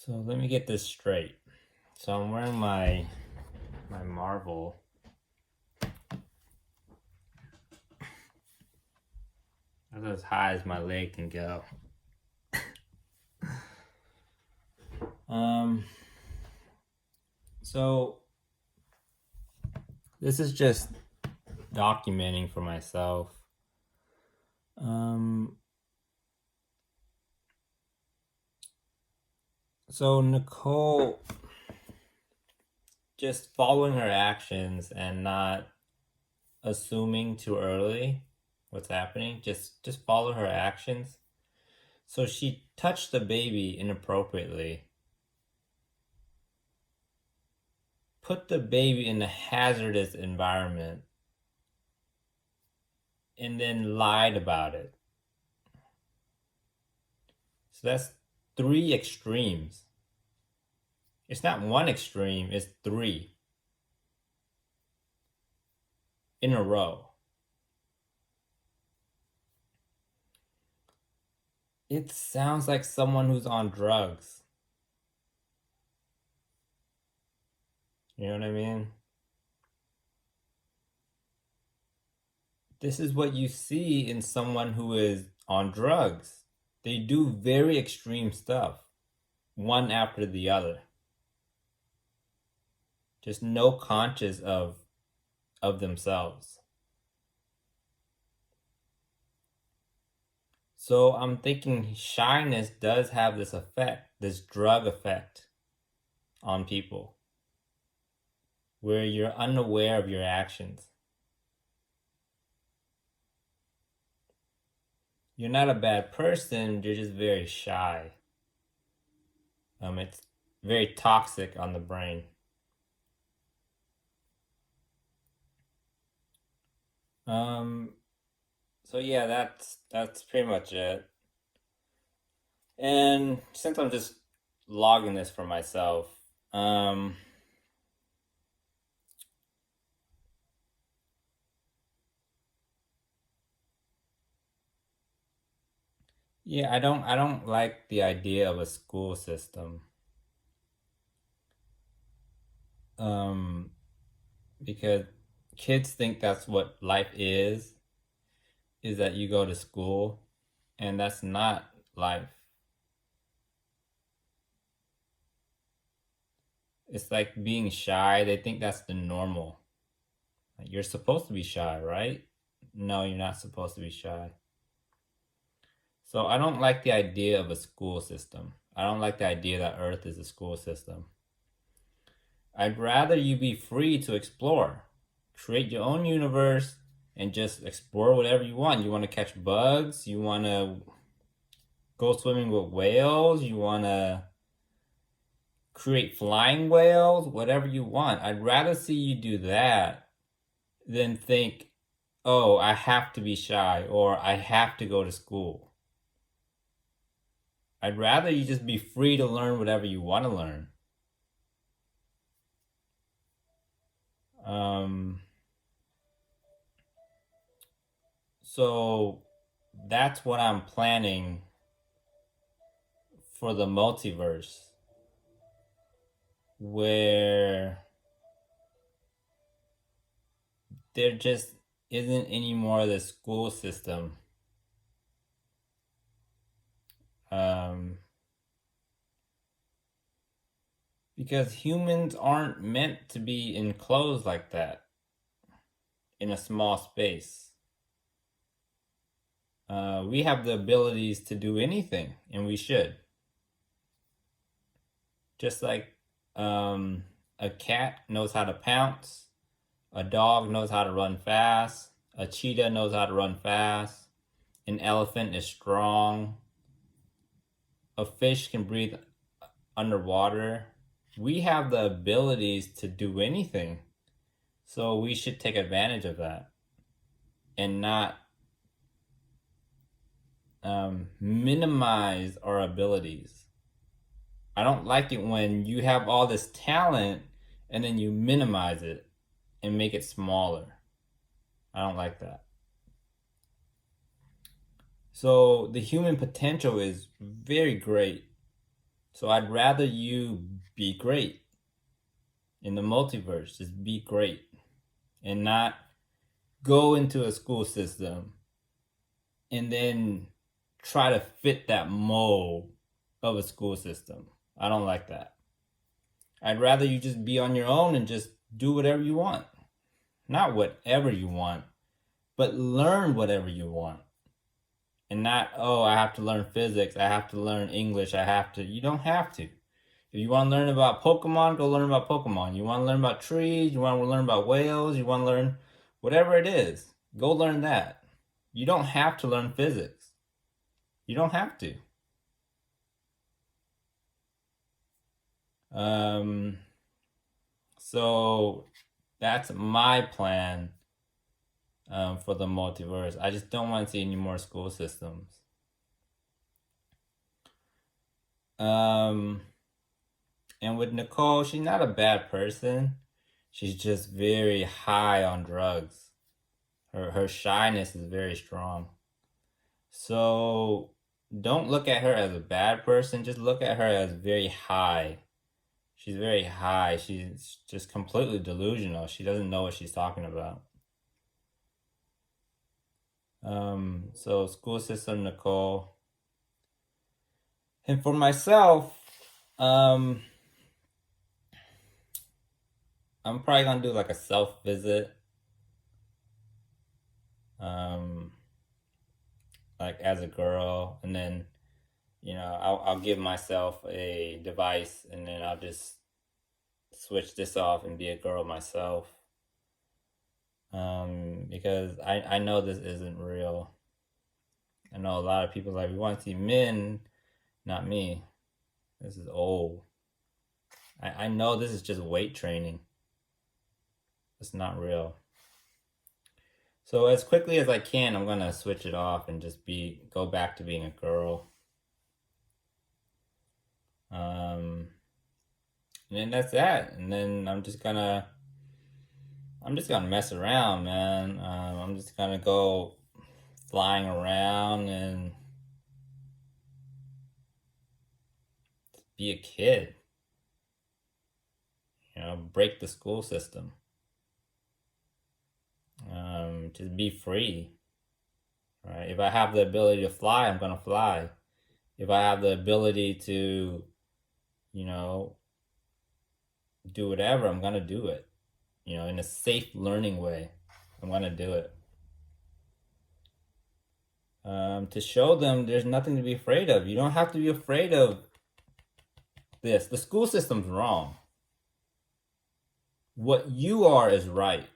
So let me get this straight. So I'm wearing my Marvel. That's as high as my leg can go. Um so this is just documenting for myself. Um so Nicole just following her actions and not assuming too early what's happening. Just follow her actions. So she touched the baby inappropriately. Put the baby in a hazardous environment and then lied about it. So that's three extremes. It's not one extreme, it's three in a row. It sounds like someone who's on drugs. You know what I mean? This is what you see in someone who is on drugs. They do very extreme stuff, one after the other. Just no conscious of themselves. So I'm thinking shyness does have this effect, this drug effect on people, where you're unaware of your actions. You're not a bad person, you're just very shy. It's very toxic on the brain. Um, so yeah, that's pretty much it. And since I'm just logging this for myself, um, yeah, I don't like the idea of a school system. Um, because kids think that's what life is that you go to school, and that's not life. It's like being shy. They think that's the normal. Like, you're supposed to be shy, right? No, you're not supposed to be shy. So I don't like the idea of a school system. I don't like the idea that Earth is a school system. I'd rather you be free to explore, create your own universe, and just explore whatever you want. You want to catch bugs, you want to go swimming with whales, you want to create flying whales, whatever you want. I'd rather see you do that than think, oh, I have to be shy or I have to go to school. I'd rather you just be free to learn whatever you want to learn. Um, so that's what I'm planning for the multiverse, where there just isn't any more of the school system. Um, because humans aren't meant to be enclosed like that in a small space. We have the abilities to do anything, and we should. Just like a cat knows how to pounce, a dog knows how to run fast, a cheetah knows how to run fast, an elephant is strong, a fish can breathe underwater. We have the abilities to do anything. So we should take advantage of that and not minimize our abilities. I don't like it when you have all this talent and then you minimize it and make it smaller. I don't like that. So the human potential is very great. So I'd rather you be great in the multiverse. Just be great and not go into a school system and then try to fit that mold of a school system. I don't like that. I'd rather you just be on your own and just do whatever you want. Not whatever you want, but learn whatever you want. And not, oh, I have to learn physics, I have to learn English, you don't have to. If you want to learn about Pokemon, go learn about Pokemon. You want to learn about trees, you want to learn about whales, you want to learn whatever it is, go learn that. You don't have to learn physics. You don't have to. So that's my plan for the multiverse. I just don't want to see any more school systems. And with Nicole, she's not a bad person. She's just very high on drugs. Her shyness is very strong. So don't look at her as a bad person. Just look at her as very high. She's very high. She's just completely delusional. She doesn't know what she's talking about. So school system, Nicole. And for myself, I'm probably gonna do like a self visit. Like as a girl, and then I'll give myself a device, and then I'll just switch this off and be a girl myself. Because I know this isn't real. I know a lot of people like, we want to see men, not me. This is old. I know this is just weight training. It's not real. So as quickly as I can, I'm gonna switch it off and just go back to being a girl. And then that's that. And then I'm just gonna mess around, man. I'm just gonna go flying around and be a kid. Break the school system. Just be free. Right? If I have the ability to fly, I'm gonna fly. If I have the ability to, do whatever, I'm gonna do it. In a safe learning way, I'm gonna do it. To show them there's nothing to be afraid of. You don't have to be afraid of this. The school system's wrong. What you are is right.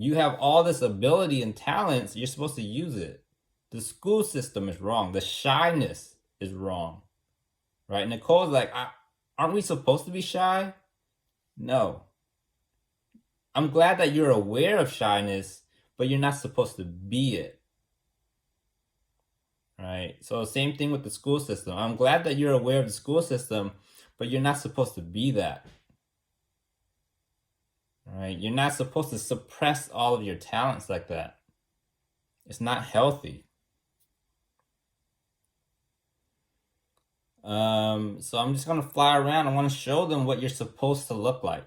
You have all this ability and talents, you're supposed to use it. The school system is wrong. The shyness is wrong. Right? Nicole's like, aren't we supposed to be shy? No. I'm glad that you're aware of shyness, but you're not supposed to be it. Right? So same thing with the school system. I'm glad that you're aware of the school system, but you're not supposed to be that. Right? You're not supposed to suppress all of your talents like that. It's not healthy. So I'm just gonna fly around. I want to show them what you're supposed to look like.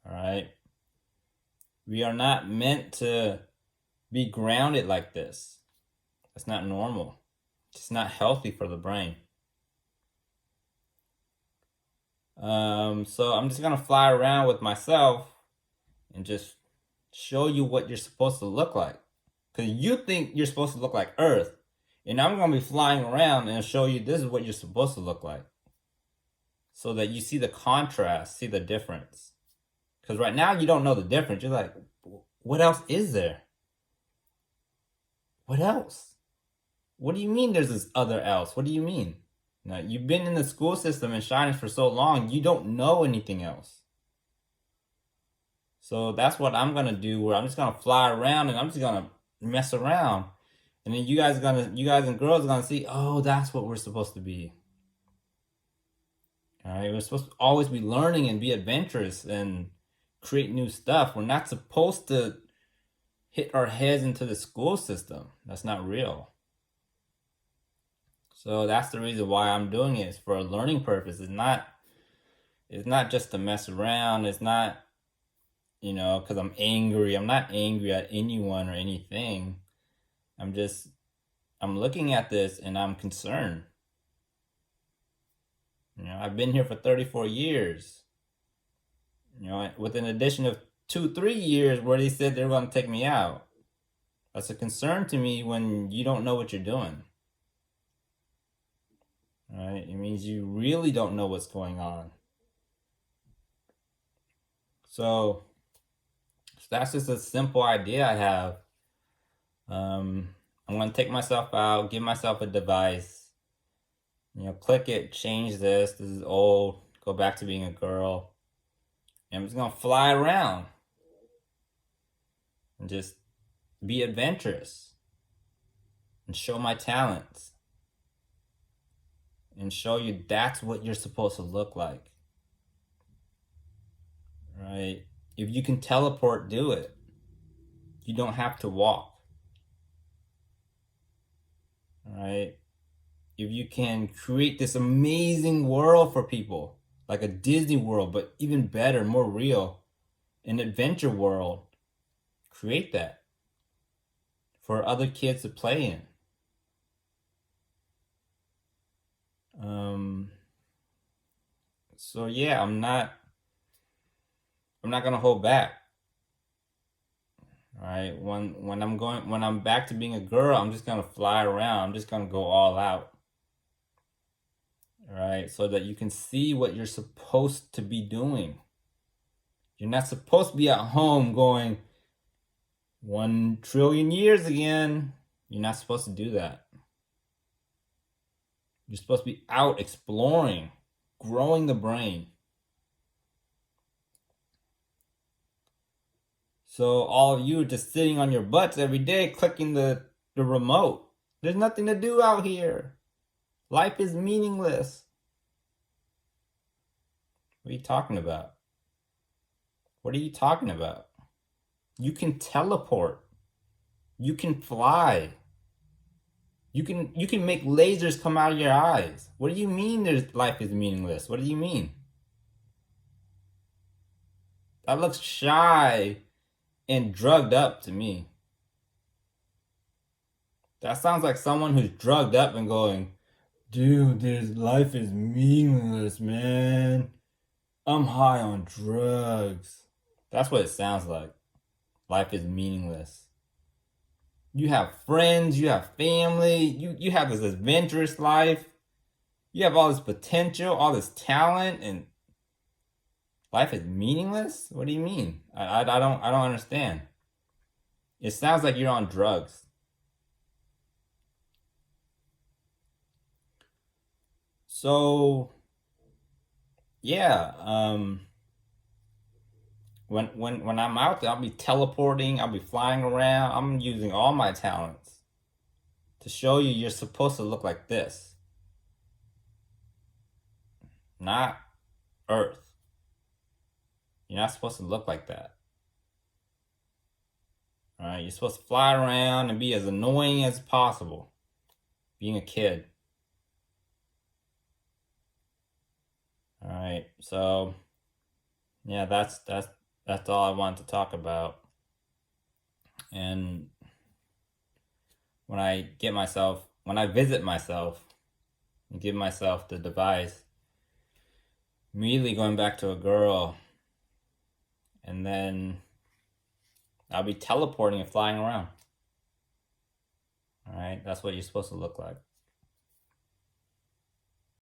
All right. We are not meant to be grounded like this. It's not normal. It's not healthy for the brain. So I'm just gonna fly around with myself and just show you what you're supposed to look like. Because you think you're supposed to look like Earth. And I'm gonna be flying around and show you this is what you're supposed to look like. So that you see the contrast, see the difference. Because right now you don't know the difference. You're like, what else is there? What else? What do you mean there's this other else? What do you mean? Now, you've been in the school system and shyness for so long, you don't know anything else. So that's what I'm gonna do, where I'm just gonna fly around and I'm just gonna mess around. And then you guys and girls are gonna see, oh, that's what we're supposed to be. All right, we're supposed to always be learning and be adventurous and create new stuff. We're not supposed to hit our heads into the school system. That's not real. So that's the reason why I'm doing it. It's for a learning purpose. It's not just to mess around. It's not, because I'm angry. I'm not angry at anyone or anything. I'm looking at this and I'm concerned. I've been here for 34 years. With an addition of 3 years where they said they were going to take me out. That's a concern to me when you don't know what you're doing. Right? It means you really don't know what's going on. So that's just a simple idea I have. I'm going to take myself out, give myself a device, click it, change this. This is old. Go back to being a girl. And I'm just going to fly around and just be adventurous and show my talents and show you that's what you're supposed to look like. Right? If you can teleport, do it. You don't have to walk. Right? If you can create this amazing world for people, like a Disney world, but even better, more real, an adventure world, create that for other kids to play in. So yeah, I'm not gonna hold back. Right? When I'm back to being a girl, I'm just gonna fly around. I'm just gonna go all out. Right? So that you can see what you're supposed to be doing. You're not supposed to be at home going 1 trillion years again. You're not supposed to do that. You're supposed to be out exploring, growing the brain. So all of you are just sitting on your butts every day clicking the remote. There's nothing to do out here. Life is meaningless. What are you talking about? What are you talking about? You can teleport. You can fly. You can make lasers come out of your eyes. What do you mean life is meaningless? What do you mean? That looks shy and drugged up to me. That sounds like someone who's drugged up and going, dude, life is meaningless, man. I'm high on drugs. That's what it sounds like. Life is meaningless. You have friends, you have family, you have this adventurous life. You have all this potential, all this talent, and life is meaningless? What do you mean? I don't understand. It sounds like you're on drugs. So yeah, when I'm out there, I'll be teleporting, I'll be flying around, I'm using all my talents to show you you're supposed to look like this. Not Earth. You're not supposed to look like that. Alright, you're supposed to fly around and be as annoying as possible. Being a kid. Alright, so yeah, that's all I wanted to talk about. And when I visit myself and give myself the device, immediately going back to a girl, and then I'll be teleporting and flying around. Alright, that's what you're supposed to look like.